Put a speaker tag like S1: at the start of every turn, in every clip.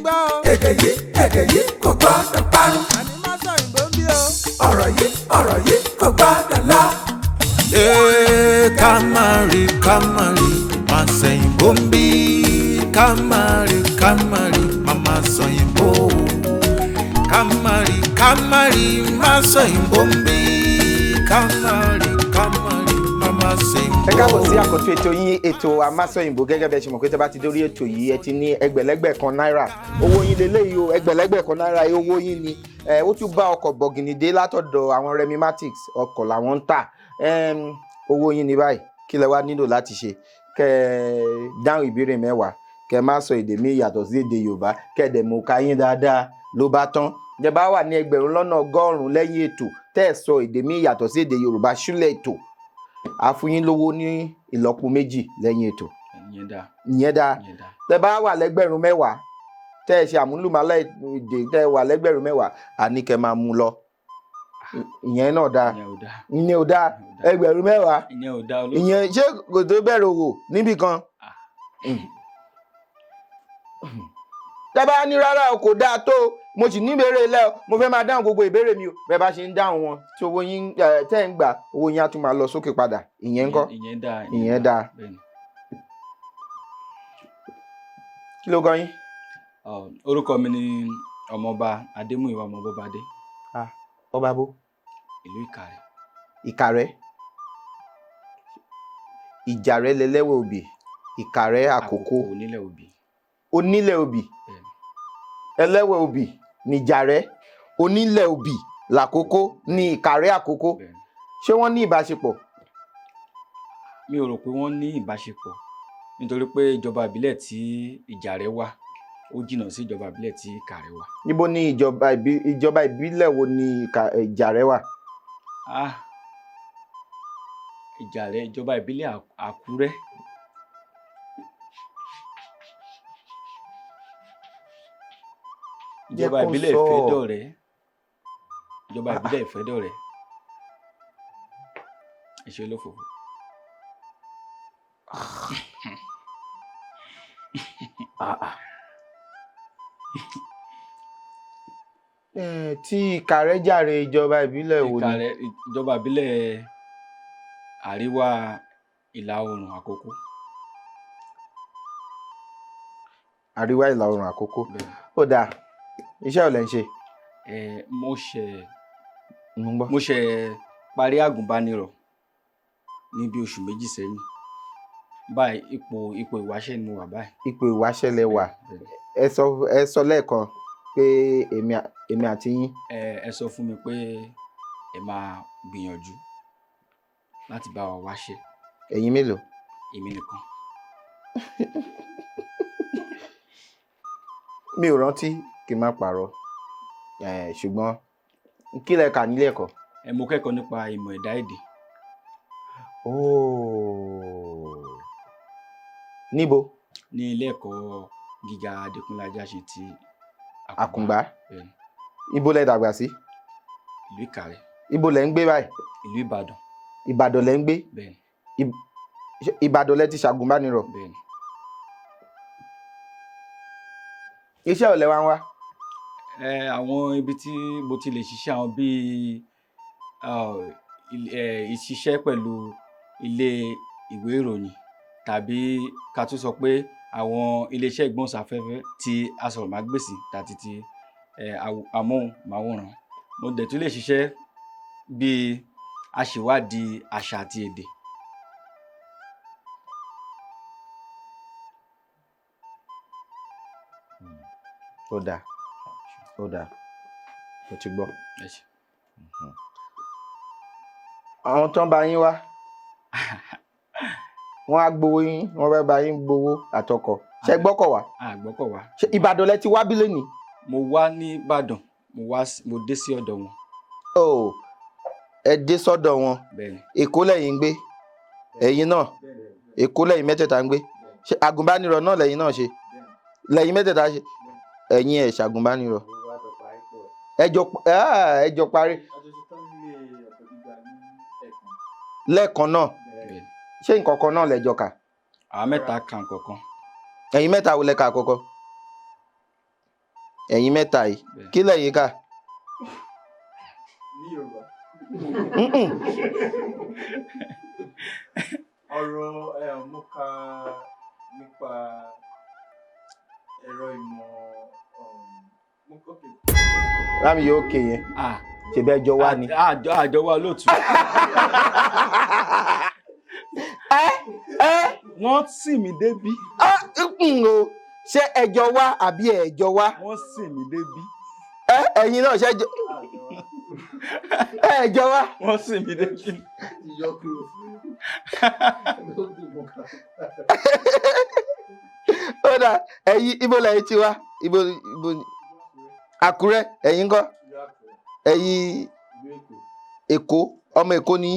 S1: gbọ́ o.
S2: èdè yìí kò gbọ́dọ̀ parun.
S1: àní Masoyinbo ń bí o.
S2: ọ̀rọ̀ yìí kò gbọ́dọ̀ lọ.
S3: Kamari Masoyinbo ń bí. Kamari Mama Soyinbo. Kamari Masoyinbo ń bí. Kamari Mama Soyinbo.
S4: Ẹ káàbọ̀ sí àkọ́tún ètò yín ètò Masoyinbo gẹ́gẹ́ bẹ́ẹ̀ ṣe mọ̀ pé tẹ́ bá ti dórí ètò yìí ẹ ti ní ẹgbẹ̀lẹ́gbẹ̀ kan náírà owó yín lélẹ́yìí o ẹgbẹ̀lẹ́gbẹ̀ kan náírà owó yín ni ó tún bá ọkọ̀ bọ̀gìnì dé látọ̀dọ̀ àwọn remimatics ọkọ̀ làwọn ń tà owó yín ni báyìí kí lẹ wá nílò láti ṣe kẹ́ dáhùn ìbéèrè mẹ́wàá kẹ́ má sọ èdè mi yàtọ̀ sí èdè Yorùbá kẹ́ dẹ̀ mọ̀ ká yín dáadáa ló bá tán jẹ́ bá wà ní ẹgbẹ̀rún lọ́nà ọgọ́rùn-ún lẹ́yìn ètò tẹ́ ẹ̀ sọ èdè mi yàtọ̀ sí èdè Yorùbá ṣúlẹ̀ ètò a fún yín lówó ní ìlọ́po méjì lẹ́yìn ètò. ìyẹn dáa tẹ́ bá wà lẹ́gbẹ̀rún mẹ́wàá tẹ́ ẹ ṣe àmúlùmálà èdè tẹ́ ẹ wà lẹ́gbẹ̀rún mẹ́wàá àní kẹ́ máa mú lọ. ìyẹn náà dáa ìyẹn ò dáa ẹgbẹ̀rún mẹ́wàá ìyẹn ṣé kò tó bẹ̀rẹ̀ òwò níbì kan. tẹ́ bá ní rárá o kò dáa tó mo sì ní ìbéèrè ilé o mo fẹ́ máa dáhùn gbogbo ìbéèrè mi o bẹ́ẹ̀ bá ṣe ń dáhùn wọn tí owó yín tẹ́ ń gbà owó yín á tún máa lọ sókè padà ìyẹn ńkọ́ ìyẹn dáa. kí ló kọ yín.
S5: orúkọ mi ni ọmọọba Adémúyìwá Abóbadé.
S4: ọba bó.
S5: ìlú Ìkàrẹ́.
S4: Ìkàrẹ́ Ìjàrẹ́ lẹ́lẹ́wẹ̀ òbí Ìkàrẹ́ àkókò
S5: onílẹ̀ òbí.
S4: onílẹ̀ òbí ẹlẹ́wẹ̀ òbí nìjàrẹ́ onílẹ̀ òbí làkókò ní Ìkàrẹ́ àkókò ṣé wọ́n ní ìbáṣepọ̀.
S5: mi ò rò pé wọ́n ní ìbáṣepọ̀ nítorí pé ìjọba ìbílẹ̀ tí Ìjàrẹ́ wà ó jìnnà sí ìjọba ìbílẹ̀ tí Ìkàrẹ́ wà.
S4: níbo ni ìjọba ìbílẹ̀ wo ni Ìjàrẹ́ wà.
S5: Ìjàrẹ́ ìjọba ìbílẹ̀ Àkúrẹ́. ìjọba ìbílẹ̀ Ìfẹ́dọ̀rẹ́. ìjọba ìbílẹ̀ Ìfẹ́dọ̀rẹ́. ẹ̀ṣẹ̀ olófòfò.
S4: tí Ìkàrẹ́ jàre ìjọba ìbílẹ̀ wo ni.
S5: ìjọba ìbílẹ̀ àríwá ìlà oòrùn Àkókó.
S4: àríwá ìlà oòrùn Àkókó ó dáa iṣẹ́ ò lẹ́ ń ṣe.
S5: mo ṣe parí àgùnbánirọ̀ ní bí oṣù méjì sẹ́yìn báyìí ipò ìwáṣẹ́ ni mo wà báyìí.
S4: ipò ìwáṣẹ́ lẹ wà ẹ sọ lẹ́ẹ̀kan pé èmi àti yín.
S5: ẹ sọ fún mi pé ẹ máa gbìyànjú láti bá wa wáṣẹ́.
S4: ẹ̀yin mélòó.
S5: èmi nìkan.
S4: mi ò rántí kí n má parọ́ ṣùgbọ́n kí lẹ kà nílé ẹ̀kọ́.
S5: mo kẹ́kọ̀ọ́ nípa ìmọ̀ ẹ̀dá èdè.
S4: níbo.
S5: ní ilé ẹ̀kọ́ gíga Adékúnlé Ajáṣin ti
S4: Àkùngbá. ibo lẹ dàgbà sí.
S5: ìlú Ìkàrẹ́.
S4: ibo lẹ ń gbé báyìí.
S5: ìlú Ìbàdàn.
S4: Ìbàdàn lẹ ń gbé.
S5: bẹ́ẹ̀ni.
S4: Ìbàdàn lẹ ti ṣàgùnbánirọ̀.
S5: bẹ́ẹ̀ni.
S4: iṣẹ́ ò lẹ wá ń wá.
S5: àwọn ibi tí mo ti lè ṣiṣẹ́ àwọn bíi ìṣiṣẹ́ pẹ̀lú ilé ìwé ìròyìn tàbí ká tún sọ pé àwọn iléeṣẹ́ ìgbóhùnsáfẹ́fẹ́ ti asọ̀rọ̀mágbèsì tàbí ti amóhùnmáwòrán. mo dẹ̀ tún lè ṣiṣẹ́ bíi aṣèwádìí àṣà àti èdè.
S4: ó dáa mo ti gbọ́. àwọn tó ń bá yín wá wọ́n á gbowó yín wọ́n fẹ́ bá yín gbowó àtọkọ̀ ṣe gbọ́kọ̀ wá.
S5: gbọ́kọ̀ wá.
S4: ṣe Ìbàdàn lẹ ti wá bí lónìí.
S5: mo wá ní Ìbàdàn mo dé sí ọ̀dọ̀ wọn.
S4: ẹ dé sọ́dọ̀ wọn.
S5: bẹ́ẹ̀ni.
S4: Èkó lẹ́yìn ń gbé ẹ̀yin náà Èkó lẹ́yìn mẹ́tẹ̀ẹ̀ta ń gbé ṣe àgùnbánirọ̀ náà lẹ́yìn náà ṣe lẹ́yìn mẹ́tẹ̀ẹ̀ta ṣe ẹ̀yin ẹ̀ ṣàgùnbánirọ̀ ẹjọ́ parí lẹ́ẹ̀kan náà ṣé nǹkan kan náà lẹ́jọ́ kà.
S5: àwọn mẹ́ta kà nǹkan kan.
S4: ẹ̀yin mẹ́ta wo lẹ kà àkọ́kọ́. ẹ̀yin mẹ́ta yìí kí lẹ̀yin kà.
S5: ní Yorùbá. ọ̀rọ̀ mo kà nípa ẹ̀rọ ìmọ̀
S4: láàmì yóò ké yẹn ṣe bẹ́ẹ̀ jọ wá ni.
S5: àjọ wa lóòtú. wọ́n sì mí débi.
S4: o ṣé ẹjọ wá àbí ẹjọ wá.
S5: wọ́n sì mí débi.
S4: ẹ̀yin náà ṣe ẹjọ wá.
S5: wọ́n sì mí débi.
S4: ó dà ẹ̀yin ibo lẹ́yìn ti wá ibo Àkúrẹ́ ẹ̀yin ńkọ́ ẹ̀yin Èkó ọmọ Èkó ni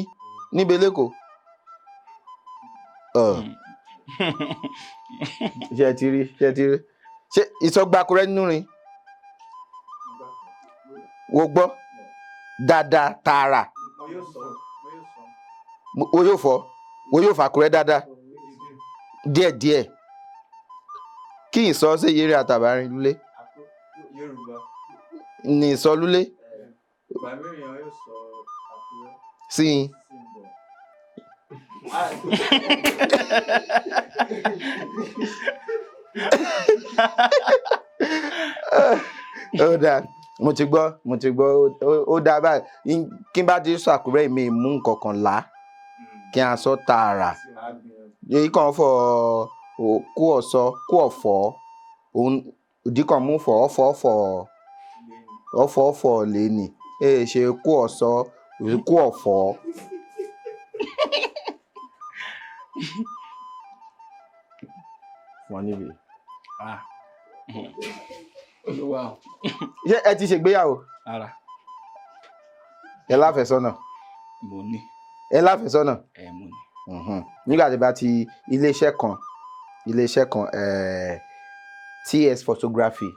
S4: níbi lẹ́kọ̀ọ́. ṣe ti rí ṣe ìsọgbà Àkúrẹ́ nínú rin wo gbọ́ dáadáa tààrà wo yóò fọ Àkúrẹ́ dáadáa díẹ̀díẹ̀ kí ìsọ ṣe yẹrẹ àtàbárin lulẹ̀
S5: Yorùbá
S4: ní ìsọ lulẹ̀
S5: bàmíràn yóò sọ Àkúrẹ́
S4: sí i. ó dáa mo ti gbọ́ ó dáa báyìí kí n bá ti sọ Àkúrẹ́ mi mú nǹkan kan là kí a sọ tààrà èyí kan fọ kú ọ̀sọ́ kú ọ̀fọ́ òun ìdí kan mú fọ ọ̀fọ̀ lẹ́nì ṣe kú ọ̀sọ́ kú ọ̀fọ́. wọ́n níbi. ṣé ẹ ti ṣègbéyàwó.
S5: ara.
S4: ẹ láfẹ̀sọ́nà.
S5: mo ní.
S4: ẹ láfẹ̀sọ́nà.
S5: mo ní.
S4: nígbà tí bá ti iléeṣẹ́ kan TS photography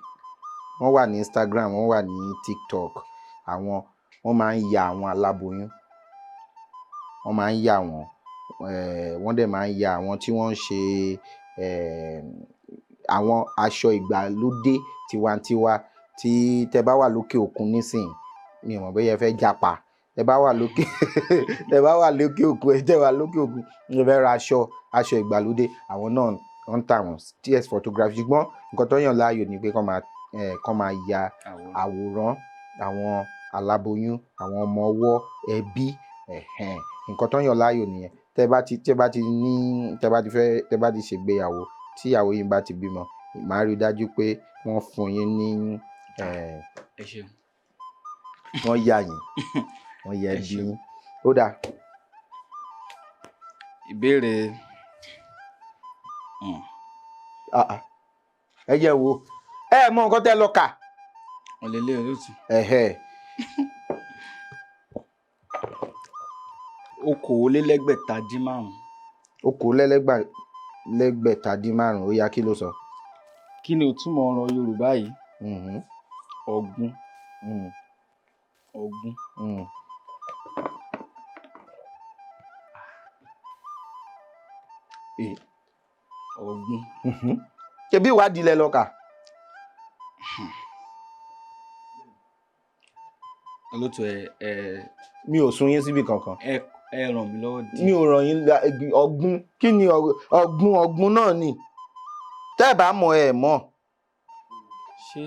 S4: wọ́n wà ní Instagram wọ́n wà ní TikTok wọ́n máa ń ya àwọn aláboyún wọ́n máa ń ya wọ́n dẹ̀ máa ń ya àwọn tí wọ́n ń ṣe àwọn aṣọ ìgbàlódé tiwantiwa tí tẹ bá wà lókè òkun nísìnyí mi ò mọ̀ bóyá ẹ fẹ́ japa tẹ bá wà lókè òkun ẹ jẹ́ wà lókè òkun ẹ fẹ́ ra aṣọ ìgbàlódé àwọn náà wọ́n ń tà wọ́n TS photography ṣùgbọ́n nǹkan tó yàn láàyò ni pé kọ́ máa ya àwòrán àwọn aláboyún àwọn ọmọ ọwọ́ ẹbí nǹkan tó yàn láàyò nìyẹn tẹ bá ti ṣègbéyàwó tí ìyàwó yín bá ti bímọ màá rí i dájú pé wọ́n fún yín ní wọ́n yà yín wọ́n yẹ bí yín ó dáa.
S5: ìbéèrè
S4: ẹ jẹ́ wo ẹ mọ nǹkan tẹ́ lọ kà.
S5: ọ̀lẹ́lẹ́ olóòtú. okòólélẹ́gbẹ̀ta-dín-márùn.
S4: okòólélẹ́gbẹ̀ta-dín-márùn ó yá kí ló sọ.
S5: kí ni ìtumọ̀ ọ̀rọ̀ Yorùbá yìí. ọ̀gbun. ọ̀gbun. ọ̀gbun.
S4: ṣebí ìwádìí lẹ lọ kà.
S5: olóòtú
S4: mi ò sún yín síbi kankan.
S5: ẹ ràn mí lọ́wọ́ díẹ̀.
S4: mi ò ràn yín ọ̀gbun kí ni ọ̀gbun náà ni tẹ́ ẹ bá mọ̀ ẹ mọ̀.
S5: ṣé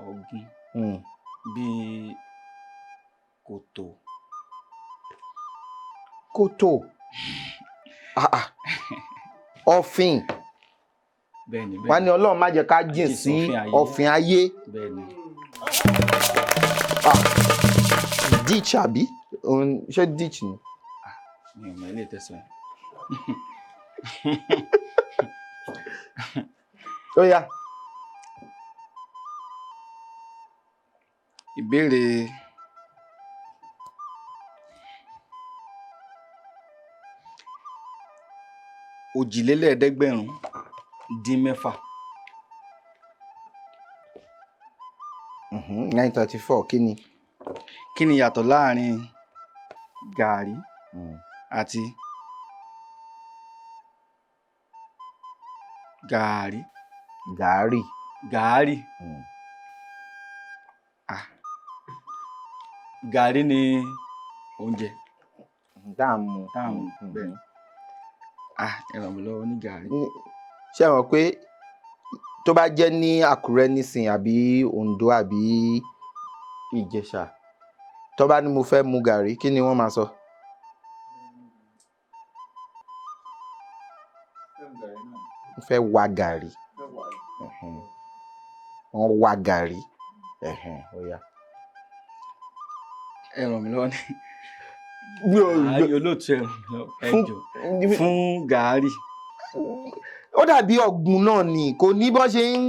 S5: ọ̀gbun bíi kòtò.
S4: ọ̀fìn
S5: bẹ́ẹ̀ni
S4: wá ní Ọlọ́run má jẹ́ ká jìn sí ọ̀fìn ayé.
S5: bẹ́ẹ̀ni.
S4: ditch àbí ṣé ditch ni.
S5: mi ò mọ ilé ìtẹ̀sán.
S4: ó yá.
S5: ìbéèrè òjìlélẹ́ẹ̀ẹ́dẹ́gbẹ̀rún-dín-mẹ́fà.
S4: 934 kí ni.
S5: kí ni ìyàtọ̀ láàrin gàárì àti
S4: gàárì.
S5: Gàárì. Gàárì ni oúnjẹ
S4: dáàmú.
S5: bẹ́ẹ̀. Ẹ ràn mí lọ́wọ́ ní gàárì.
S4: ṣé ẹ mọ̀ pé tó bá jẹ́ ní Àkúrẹ́ nísìn àbí Oǹdó àbí Ìjẹ̀ṣà tó bá ní mo fẹ́ mu gàárì kí ni wọ́n máa sọ? mo fẹ́ wa gàárì. wọ́n wa gàárì. ó yá.
S5: Ẹ ràn mí lọ́wọ́ ní gàárì. Olóòtú ẹ ràn mí lọ́wọ́ ẹ jọ̀ọ́ fún gàárì.
S4: ó dàbí ọ̀gbun náà ni kò ní bọ́ ṣe ń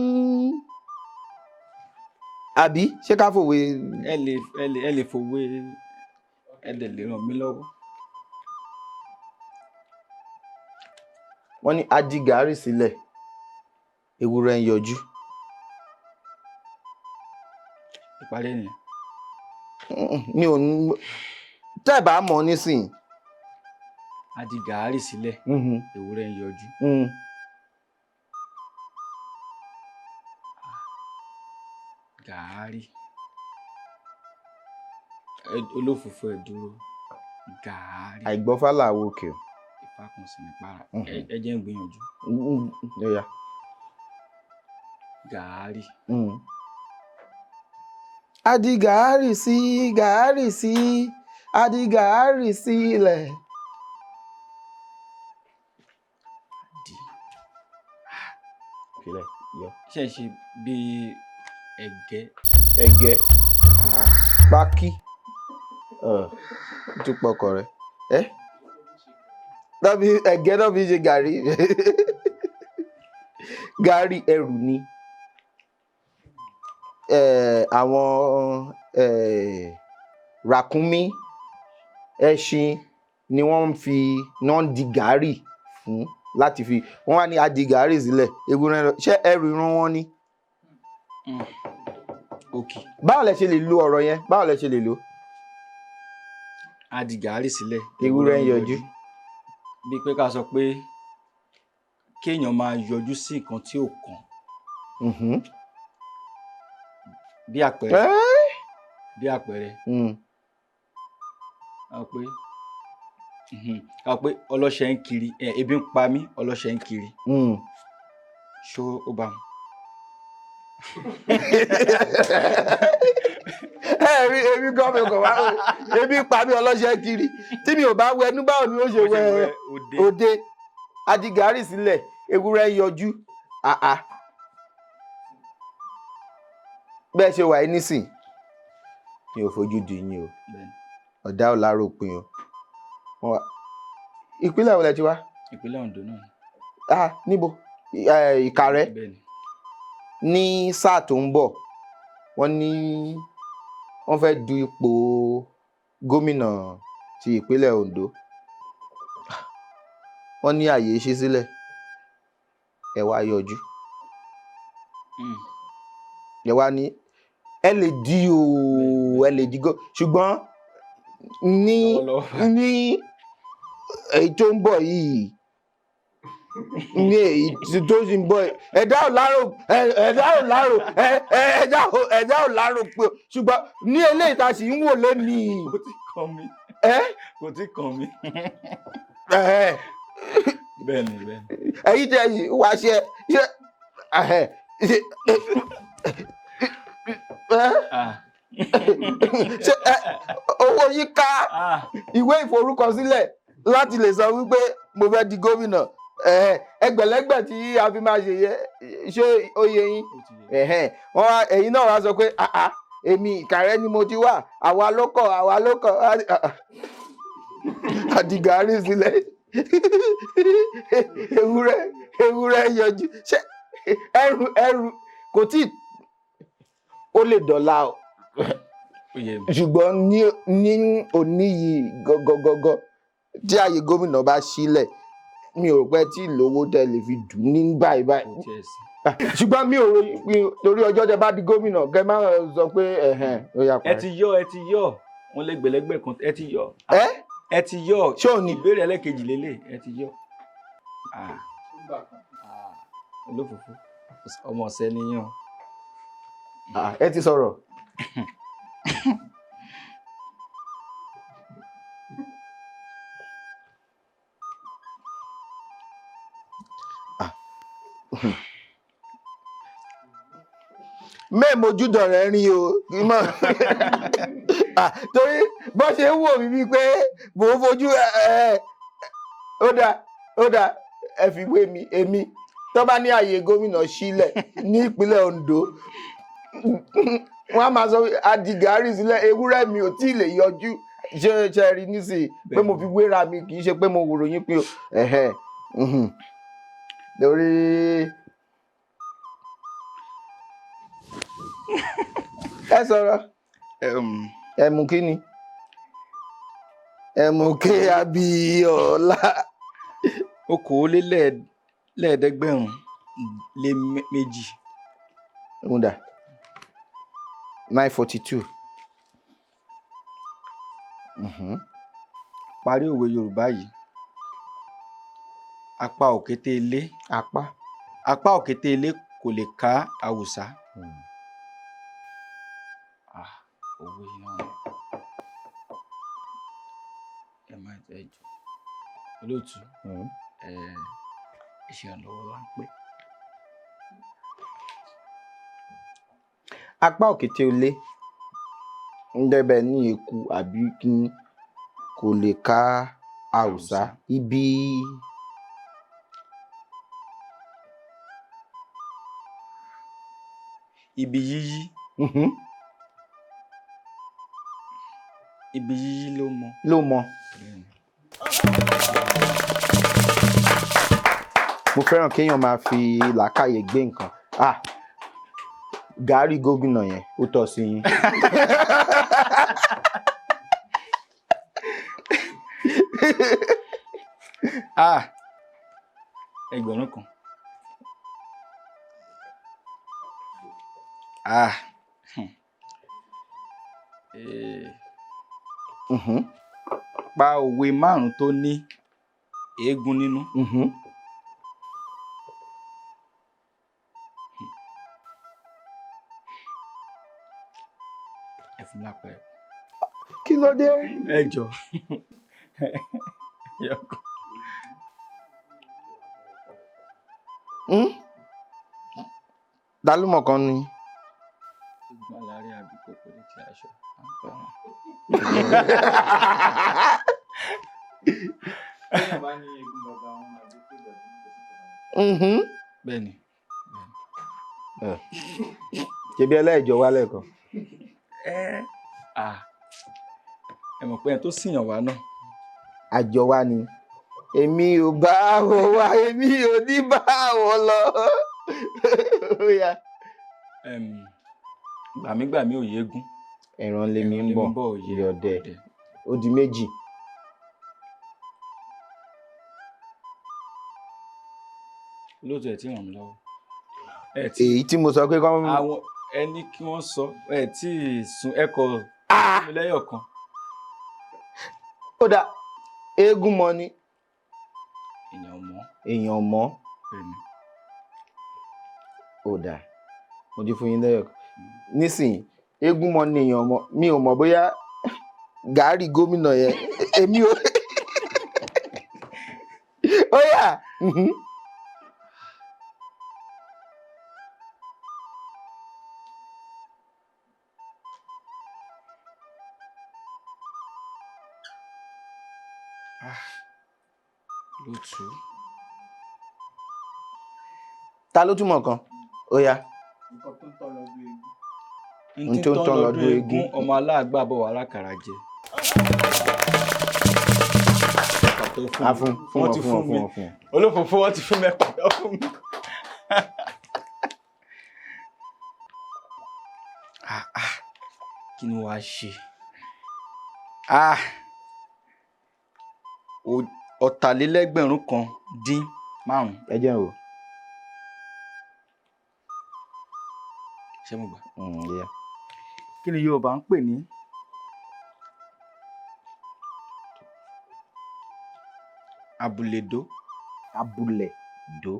S4: àbí ṣé ká fòwe.
S5: ẹ lè fòwe ẹ lè ràn mí lọ́wọ́.
S4: wọ́n ní a di gàárì sílẹ̀ ewúrẹ́ ń yọjú.
S5: Ìparí nìyẹn.
S4: mi ò ní tẹ́ ẹ̀ bá mọ̀ nísìnyí.
S5: A di gàárì sílẹ̀ ewúrẹ́ ń yọjú. Gàárì. Olófòfò ẹ̀ dúró. Gàárì.
S4: àìgbọ́fá làwọn òkè o.
S5: Ìfàkùn sí ní para. Ẹ jẹ́ ń gbìyànjú. Gàárì.
S4: a di gàárì sí gàárì sí a di gàárì sílẹ̀.
S5: Ṣé ṣe bí ẹ̀gẹ́.
S4: ẹ̀gẹ́ pákí tún pọkọ rẹ ẹ̀gẹ́ náà fi ṣe gàárì. gàárì ẹrù ni àwọn ràkúnmí ẹṣin ni wọ́n ń di gàárì fún láti fi wọ́n wá ní a di gàárì sílẹ̀ ewúrẹ́ ṣé ẹrù irun wọn ni.
S5: Okay.
S4: báwo lẹ ṣe lè lo ọ̀rọ̀ yẹn báwo lẹ ṣe lè lo.
S5: A di gàárì sílẹ̀
S4: ewúrẹ́ ń yọjú.
S5: Bí pé ká sọ pé kéèyàn máa yọjú sí nǹkan tí ò kàn. Bí àpẹẹrẹ a pé ọlọ́ṣẹ́ ń kiri ebi ń pa mí ọlọ́ṣẹ́ ń kiri. Ṣó ó bá mu.
S4: rí ebi gan mi kò wá ebi pa mí ọlọ́ṣẹ́ kiri tí mi ò bá wẹ ẹnu báwo ni ó ṣe wẹ òde. A di gàárì sílẹ̀ ewúrẹ́ yọjú. bẹ́ẹ̀ ṣe wà ní nísìn mi ò fojú di yín o ọ̀dà ò lárò pin o. ìpínlẹ̀ wo lẹ ti wá?
S5: Ìpínlẹ̀ Oǹdó náà.
S4: níbo? Ìkàrẹ́. ní sáà tó ń bọ̀ wọ́n ní wọ́n fẹ́ du ipò gómìnà ti ìpínlẹ̀ Oǹdó. wọ́n ní àyè ṣí sílẹ̀ ẹ wá yọjú. ẹ wá ní ẹ lè di ẹ lè di ṣùgbọ́n ní èyí tó ń bọ̀ yìí ní èyí tó sì ń bọ̀ ẹ̀dá ò lárò pé ṣùgbọ́n ní eléyìí tá a sì ń wò lónìí.
S5: Kò tí kàn mí. Kò tí kàn mí. Bẹ́ẹ̀ni.
S4: ẹ̀yin tẹ́ yìí wá ṣe owó yìí ká ìwé ìforúkọsílẹ̀ láti lè sọ wípé mo fẹ́ di gómìnà ẹgbẹ̀lẹ́gbẹ̀ tí a fi máa ṣe yẹ ṣé ó yé yín ẹ̀yin náà wá sọ pé èmi Ìkàrẹ́ ni mo ti wà àwa ló kọ̀ àdìgàárì sílẹ̀ ewúrẹ́ yọjú ṣé ẹrù kò tí ó lè dọ̀la o ṣùgbọ́n ní òní yìí gọ́gọ́gọ́gọ́ tí ààyè gómìnà bá sílẹ̀ mi ò pẹ́ tí ìlówó tẹ́ lè fi dùn ní báyìí ṣùgbọ́n mi ò torí ọjọ́ tẹ́ bá di gómìnà kẹ́ máa sọ pé ó yá parí.
S5: ẹ ti yọ wọn lé gbẹlẹgbẹ kan ẹ ti yọ
S4: ṣé ò ní
S5: ìbéèrè ẹlẹ́kejì lélẹ̀ ẹ ti yọ olófòfó. ọmọ ọ̀sẹ̀ nìyàn.
S4: Ẹ ti sọ̀rọ̀. Mẹ́ẹ̀mojúdọ̀ rẹ̀ rí o torí bó ṣe ń wò mí bíi pé mò ń fojú ó dá ẹ fi wé mi èmi tó bá ní ààyè gómìnà sílẹ̀ ní ìpínlẹ̀ Ondo wọ́n á máa sọ adigari sílẹ̀ ewúrẹ́ mi ò tí ì lè yọjú ṣe rí nísìnyí pé mo fi wéra mi kì í ṣe pé mo wòrò yín pé lórí. Ẹ sọ̀rọ̀. Ẹmu kí ni? Ẹmu kí Abíọ́lá.
S5: Okòólélẹ́ẹ̀ẹ́dẹ́gbẹ̀rún-lé-2.
S4: Múdà 942.
S5: Parí òwe Yorùbá yìí. Apá òkété ilé. Apá òkété ilé kò lè ká àwùsá. Òwe náà. Ẹ má jẹ́ jù. Olóòtú. Ìṣèrànlọ́wọ́ wa ń pè.
S4: Apá òkété ilé ń dẹ́bẹ̀ ní eku àbí kí kò lè ká àwùsá. Ibi
S5: yíyí. Ibi yíyí ló mọ.
S4: Mo fẹ́ràn kéèyàn máa fi làákàyè gbé nǹkan. Gàárì gómìnà yẹn ó tọ́ sí yín.
S5: Ẹgbẹ̀rún kan. Pa òwe 5 tó ní eégún nínú. Ẹ fún lápẹ́.
S4: Kí ló dé?
S5: Ẹ jọ.
S4: Dálúmọ̀ kan ni.
S5: Eégún aláré àbí kòkó létí aṣọ. Bẹ́ẹ̀ni.
S4: Ṣebí ẹlẹ́jọ́ wá lẹ́ẹ̀kan.
S5: Ẹ mọ̀ pé ẹ tó sìyàn wá náà.
S4: Àjọ wa ni. Èmi ò bá wọn wá, èmi ò ní bá wọn lọ.
S5: Gbàmígbàmí ò yégún.
S4: Ẹran lèmi ń bọ̀ òye ọdẹ. Ó di méjì.
S5: Lóòótọ́ ẹ̀ tí ràn mí lọ́wọ́.
S4: Èyí tí mo sọ pé kọ́.
S5: Àwọn ẹni kí wọ́n sọ tí sun ẹ̀kọ́ lẹ́yọ̀ kan.
S4: Ó dà eégún mọ ni.
S5: Èèyàn mọ́.
S4: Ó dà mo ti fún yín lẹ́yọ̀ kan. Nísìnyí eégún mọ ni èèyàn mọ mi ò mọ̀ bóyá gàárì gómìnà yẹn èmi ò. Ó yá.
S5: Lóòtú.
S4: Ta ló túmọ̀ kan? Ó yá.
S5: Nǹkan tó ń tọ́ lọ́dún eégún.
S4: N tó ń tọ́ lọ́dún eégún.
S5: Ọmọ aláàgbà bọ̀ wà lákàrà jẹ.
S4: Fún
S5: olófòfó wọ́n ti fún mi ẹ̀pọ̀ fún mi. Kí ni wàá ṣe? Ọ̀tàlélẹ́gbẹ̀rún-kan-dín-5.
S4: Ẹ jẹ́ o.
S5: Ṣé mo gbà?
S4: Yeah.
S5: Kí ni Yorùbá ń pè ní abúlédó?
S4: Abúlédó.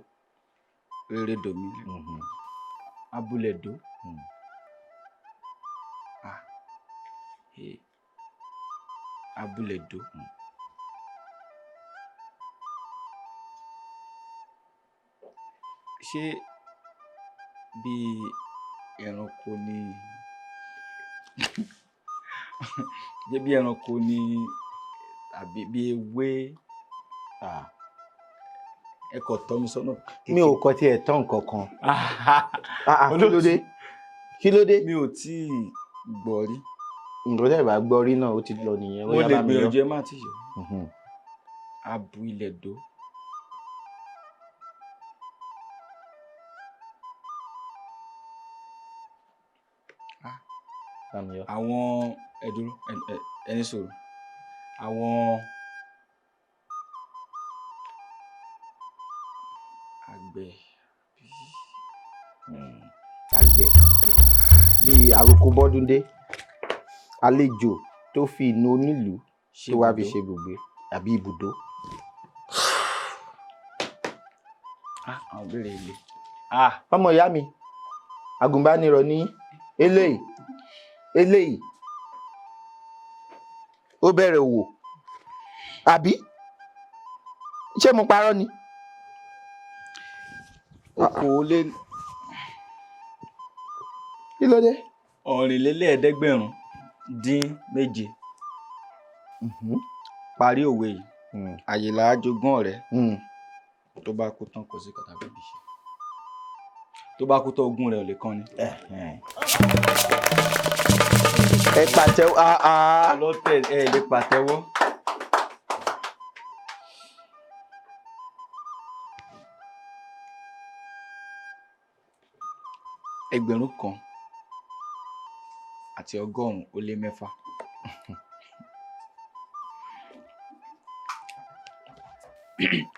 S5: rere domi abúlé do abúlé do ṣé bí ẹranko ni ṣé bí ẹranko ni àbí bí ewé ẹ kò tọ́ mi sọ́nà.
S4: mi ò kọ tí ẹ tán nǹkan kan. kí ló dé.
S5: mi ò tí ì gbọ́ rí.
S4: nǹkan tẹ́ ẹ bá gbọ́ rí náà ó ti lọ nìyẹn.
S5: mo lè gbìyànjú ẹ má ti yọ. abu ilẹ̀ do. àwọn ẹdúró ẹni sọ̀rọ̀ àwọn
S4: àgbẹ̀ bíi àròkọ bọ́dúndé àlejò tó fi inú onílùú tó wá fi ṣe ibùgbé àbí ibùdó.
S5: àwọn béèrè ilé.
S4: ọmọ ìyá mi agùnbánirọ̀ ní eléyìí ó bẹ̀rẹ̀ òwò àbí ṣé mo parọ́ ni.
S5: okòólé.
S4: kí ló dé.
S5: 4,500-7. parí òwe yìí àyèlà àjogún ọ̀rẹ́ tó bá kú tán kò sí kọta bíbí ṣe tó bá kú tán ogún rẹ̀ ò lè kán ni.
S4: ẹ pàtẹ́wọ́.
S5: ọlọ́tẹ̀ ẹ lè pàtẹ́wọ́. Ẹgbẹ̀rún kan àti 100 ó lé 6.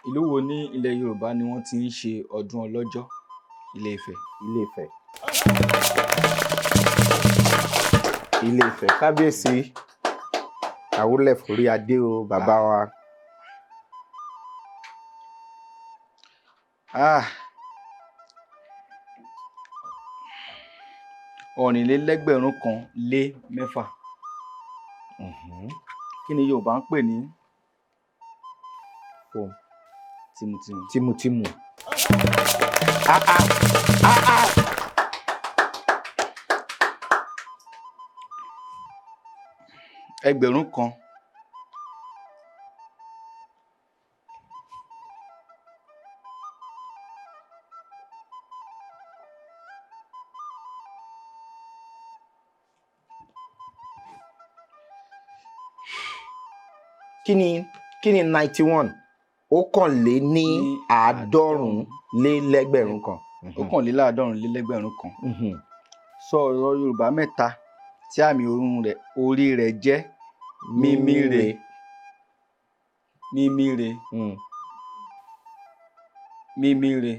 S5: ìlú wo ní ilẹ̀ Yorùbá ni wọ́n ti ń ṣe ọdún ọlọ́jọ́? Ilé-Ifẹ̀.
S4: Ilé-Ifẹ̀. Ilé-Ifẹ̀ kábíyèsí àwúlẹ̀ forí adé o bàbá wa.
S5: Ọ̀rìnlélẹ́gbẹ̀rún kan lé 6. Kí ni Yorùbá ń pè ní
S4: tìmùtìmù?
S5: Ẹgbẹ̀rún kan
S4: kí ni 91 ọ̀kànléníàádọ́rùn-lélẹ́gbẹ̀rún kan.
S5: 1,450 kan. Sọ ọ̀rọ̀ Yorùbá mẹ́ta tí àmì orí rẹ̀ jẹ́ mímíre. Mímíre. Mímíre.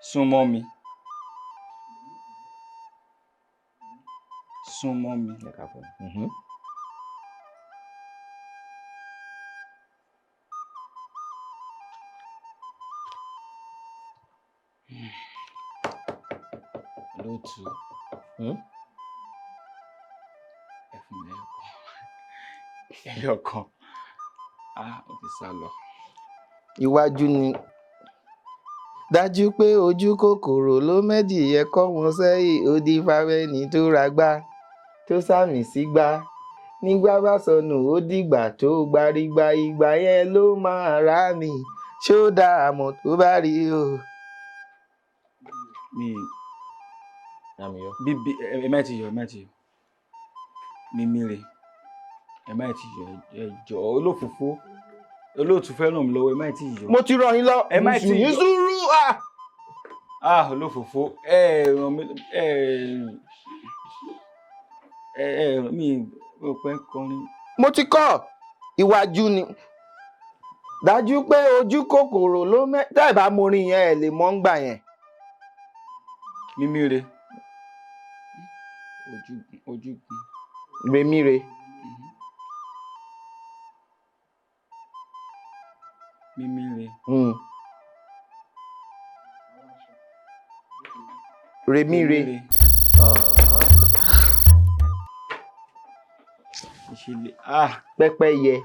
S5: Súnmọ́ mi. Súnmọ́ mi. Lóòtú. Ẹ fún mi ẹyọkan. Ó ti sá lọ.
S4: Iwájú ni dájú pé ojú kòkòrò ló méjì yẹ kọ́ wọn sẹ́yìn ó di fáwẹ́ni tó ragbá tó sàmì sígbá nígbà bá sọnù ó dìgbà tó gbárígbá ìgbà yẹn ló máa rà mí ṣó dá àmọ́ tó bá rí o.
S5: Bíbí ẹ má ti yọ mímíre ẹ má ti yọ ẹjọ olófòfó olóòtú fẹ́ ràn mí lọ́wọ́ ẹ má ti yọ.
S4: Mo ti ràn yín lọ
S5: ẹ má ti yọ
S4: sùúrù.
S5: Olófòfó ràn mí mi ò pẹ́ kọrin.
S4: Mo ti kọ́ iwájú ni dájú pé ojú kòkòrò ló tẹ́ ẹ̀ bá morin yẹn ẹ̀ lè mọ́ ń gbà yẹn.
S5: Mímíre ojúgun.
S4: Remíre.
S5: mímíre.
S4: Remire.
S5: Ìṣẹ̀lẹ̀.
S4: Pẹ́pẹ́yẹ.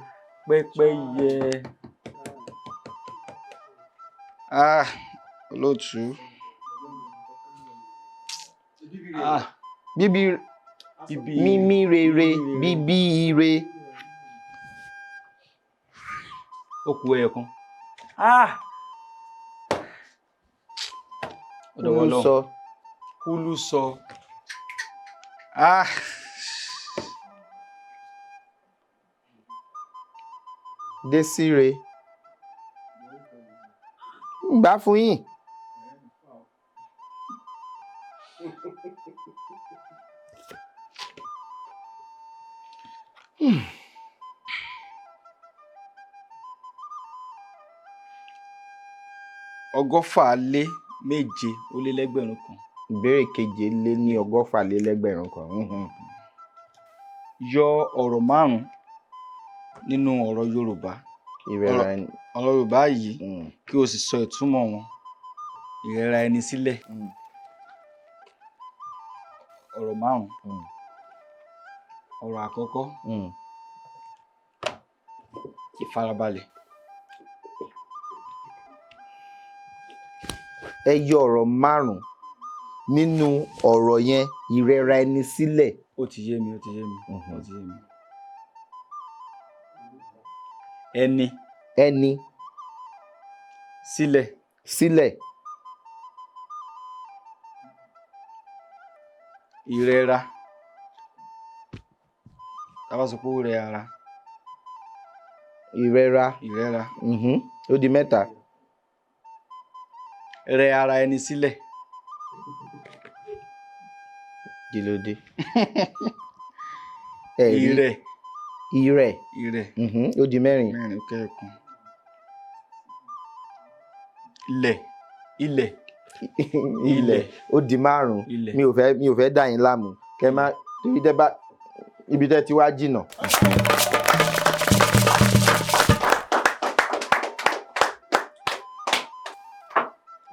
S5: Pẹ́pẹ́yẹ. Olóòtú.
S4: Bíbí. Mímí rere. Bíbí ire.
S5: Ó kù ẹyọ kan.
S4: Kúlú sọ.
S5: Kúlú sọ.
S4: Désíré. Gbà fún yín.
S5: Ọgọ́fà lé méje ó lé lẹ́gbẹ̀rún kan.
S4: Ìbéèrè keje lé ní ọgọ́fà lé lẹ́gbẹ̀rún kan.
S5: Yọ ọ̀rọ̀ 5 nínú ọ̀rọ̀ Yorùbá.
S4: Ìrẹ̀ra ẹni.
S5: Ọ̀rọ̀ Yorùbá yìí kí o sì sọ ìtumọ̀ wọn. Ìrẹ̀ra ẹni sílẹ̀. Ọ̀rọ̀ 5. Ọ̀rọ̀ àkọ́kọ́. Ìfarabalẹ̀.
S4: Ẹ yọ ọ̀rọ̀ 5 nínú ọ̀rọ̀ yẹn, ìrẹ̀ra ẹni sílẹ̀.
S5: Ó ti yé mi. Ẹni.
S4: Ẹni.
S5: Sílẹ̀.
S4: Sílẹ̀.
S5: Ìrẹ̀ra. Tá bá sọ pé ó rẹ ara.
S4: Ìrẹ̀ra.
S5: Ìrẹ̀ra.
S4: Ó di 3.
S5: Rẹ ara ẹni sílẹ̀.
S4: Kí ló dé?
S5: Ìrẹ̀.
S4: Ìrẹ̀.
S5: Ìrẹ̀.
S4: Ó di 4.
S5: 4 kẹ́ẹ̀kan. Ilẹ̀. Ilẹ̀.
S4: Ilẹ̀. Ó di 5.
S5: Ilẹ̀.
S4: Mi ò fẹ́ dá yín láàmú. Kẹ́ má torí tẹ́ bá ibi tẹ́ ti wá jìnnà.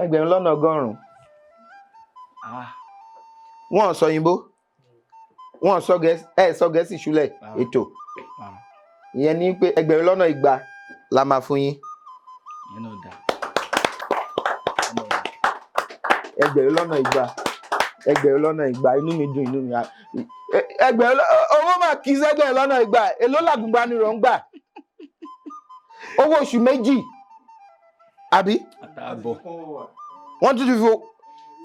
S4: Ẹgbẹ̀rún lọ́nà ọgọ́rùn-ún. Wọ́n sọ Òyìnbó. Wọ́n sọ Gẹ̀ẹ́sì ṣúlẹ̀ ètò. Ìyẹn ní pé ẹgbẹ̀rún lọ́nà 200 la máa fún yín.
S5: Ìyẹn náà dá.
S4: Ẹgbẹ̀rún lọ́nà 200. Ẹgbẹ̀rún lọ́nà 200. Inú mi dùn, inú mi. Owó máa kì í sẹ́gbẹ̀rún lọ́nà 200. Èló làgùnbánirọ̀ ń gbà? Owó oṣù 2 àbí?
S5: Àtààbọ̀.
S4: Wọ́n tún ti fi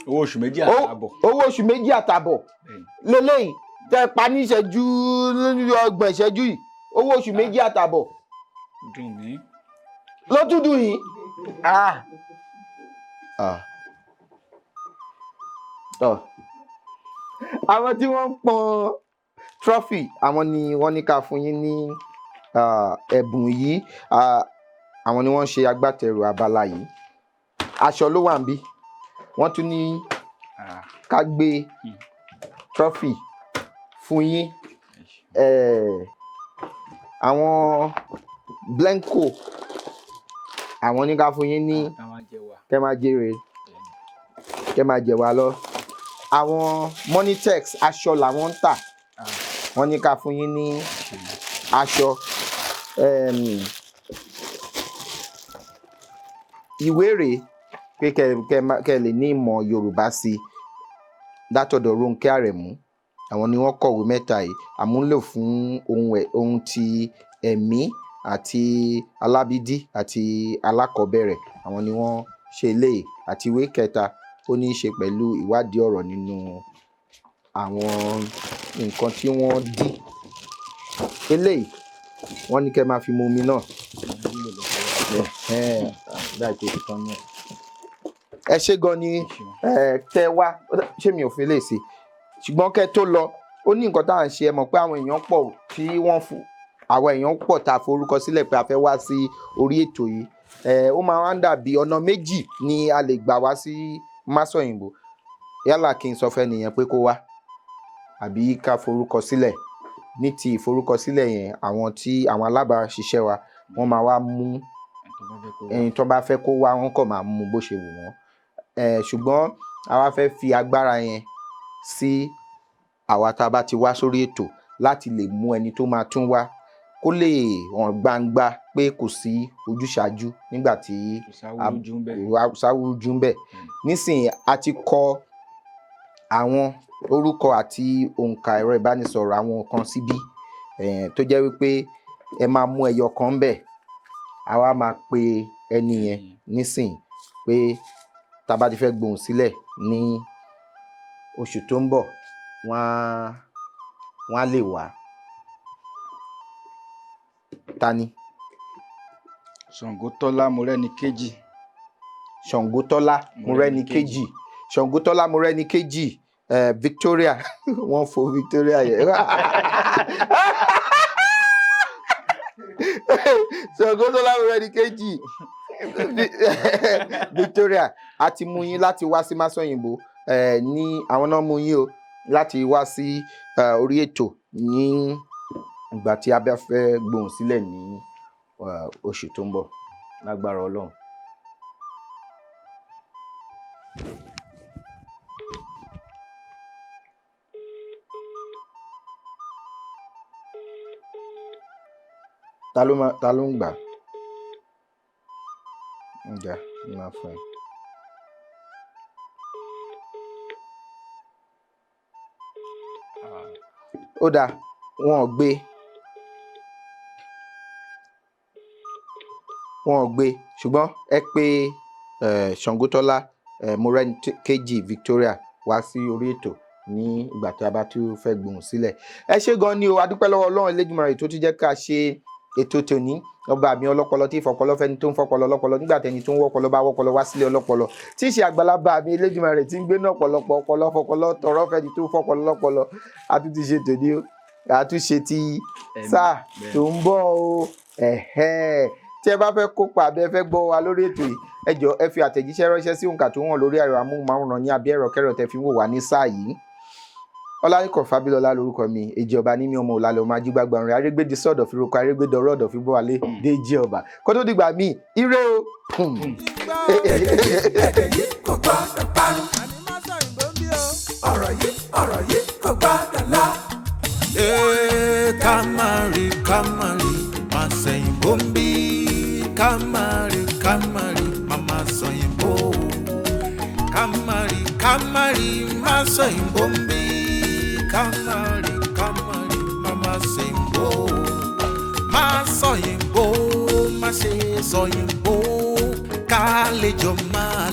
S5: owó oṣù 2 àtààbọ̀.
S4: Owó oṣù 2 àtààbọ̀. Lélẹ́yìn tẹ́ pa ní ìṣẹ́jú 30 ìṣẹ́jú yìí. Owó oṣù 2 àtààbọ̀.
S5: Dùn mí.
S4: Ló tún dùn yín. Àwọn tí wọ́n ń pọn trophy, àwọn ni wọ́n ní ká fún yín ní ẹ̀bùn yìí. Àwọn ni wọ́n ṣe agbátẹrù abala yìí. Aṣọ ló wà níbí. Wọ́n tún ní ká gbé trophy fún yín. Àwọn Blenco, àwọn ní ká fún yín ní kẹ́ máa jèrè, kẹ́ máa jẹ wá lọ. Àwọn Monitex, aṣọ làwọn ń tà. Wọ́n ní ká fún yín ní aṣọ. Ìwé rèé pé kẹ́ lè ní ìmọ̀ Yorùbá sí i látọ̀dọ̀ Rónkẹ́ Àrẹ̀mú. Àwọn ni wọ́n kọ̀wé 3 yìí. Àmúlò fún ohun ti ẹ̀mí àti alábídí àti alákọ̀ọ́bẹ̀rẹ̀. Àwọn ni wọ́n ṣe eléyìí. Àti ìwé 3 ó ní í ṣe pẹ̀lú ìwádìí ọ̀rọ̀ nínú àwọn nǹkan tí wọ́n dí. Eléyìí wọ́n ní kẹ́ máa fi mu omi náà. Ẹ ṣé gan ni tẹ́ wá. Ṣé mi ò fi lè ṣe? Ṣùgbọ́n kẹ́ tó lọ, ó ní nǹkan tá à ń ṣe. Ẹ mọ̀ pé àwọn èèyàn pọ̀ tí wọ́n fún àwọn èèyàn pọ̀ tá a forúkọ sílẹ̀ pé a fẹ́ wá sí orí ètò yìí. Ó máa ń dàbí ọ̀nà méjì ni a lè gbà wá sí Masoyinbo. Yálà kí n sọ fẹ́ nìyẹn pé kó wá, àbí ká forúkọ sílẹ̀. Ní ti ìforúkọsílẹ̀ yẹn, àwọn alábàáṣiṣẹ́ wa wọ́n máa wá mú ẹni tó bá fẹ́ kó wá wọn kàn máa mú bó ṣe wù wọ́n ṣùgbọ́n àwa fẹ́ fi agbára yẹn sí àwa tá a bá ti wá sórí ètò láti lè mú ẹni tó máa tún wá kó lè hàn gbangba pé kò sí ojúṣàájú nígbà tí sáwùjú ń bẹ. Nísìnyí a ti kọ àwọn orúkọ àti òǹkà ẹ̀rọ ìbánisọ̀rọ̀ àwọn kan síbí tó jẹ́ wípé ẹ máa mú ẹyọ kan ń bẹ àwa máa pe ẹni yẹn nísìnyí pé tá a bá ti fẹ́ gbohùn sílẹ̀ ní oṣù tó ń bọ̀ wọ́n á lè wá. Tani?
S5: Ṣàngótọ́lá Mọ́rẹ́níkejì.
S4: Ṣàngótọ́lá Mọ́rẹ́níkejì. Ṣàngótọ́lá Mọ́rẹ́níkejì Victoria wọ́n fo Victoria yẹn. Ṣàngótọ́lá Mọ́rẹ́níkejì Victoria a ti mú yín láti wá sí Masoyinbo ní àwọn náà mú yín o láti wá sí orí ètò ní ìgbà tí a bá fẹ́ gbohùn sílẹ̀ ní oṣù tó ń bọ̀ lágbára Ọlọ́run. Ta ló ń gbà? Ǹjẹ́ máa fún ẹ. Ó dáa wọn ò gbé ṣùgbọ́n ẹ pé Ṣàngótọ́lá Mọ́rẹ́níkejì Victoria wá sí orí ètò ní ìgbà tí a bá tún fẹ́ gbohùn sílẹ̀. Ẹ ṣé gan ni o, a dúpẹ́ lọ́wọ́ Ọlọ́run Elédùmarè tó tún jẹ́ ká ṣe ètò tòní. Ọba mi ọlọ́pọlọ tí ìfọpọlọ fẹ́ni tó ń fọpọlọ ọlọ́pọlọ nígbà tẹni tó ń wọ́pọlọ bá wọ́pọlọ wá sílé ọlọ́pọlọ tí í ṣe àgbàlagbà mi Elédùmarè tí ń gbé náà pọ̀lọpọ̀ ọpọlọ fọpọlọ tọrọ fẹ́ni tó ń fọpọlọ ọlọ́pọlọ àtúntì ṣe tòní o àtúnṣe ti sáà tó ń bọ̀ o. Tí ẹ bá fẹ́ kópa àbí ẹ fẹ́ gbọ́ wa lórí ètò yìí ẹ jọ̀ọ́ ẹ fi àtẹ̀jíṣẹ́ ránṣẹ́ sí òǹkà tó hàn lórí ẹ̀rọ amóhùnmáwòrán ní abẹ́ ẹ̀rọ kẹ́rọ̀ tẹ́ fi wò wá ní sáà yìí. Ọlálékan Fábílọ́lá lórúkọ mi, èjì ọba ní mi ọmọ òlàlẹ̀ ọmọ ajígbàgbà rẹ̀ arégbèdè sọ̀dọ̀ fi roko arégbèdè ọ̀rọ̀ ọ̀dọ̀ fi bọ́ wálé déjì ọba kó tó dìgbà míì ire o.
S2: Èdè yìí kò gbọ́dọ̀ parun. Ọ̀rọ̀ yìí kò gbọ́dọ̀ lọ.
S3: Kamari Masoyinbo ń bí Kamari Masoyinbo Kamari Masoyinbo ń bí Kamari Masoyinbo má ṣe sọyìnbó ká lè jọ máa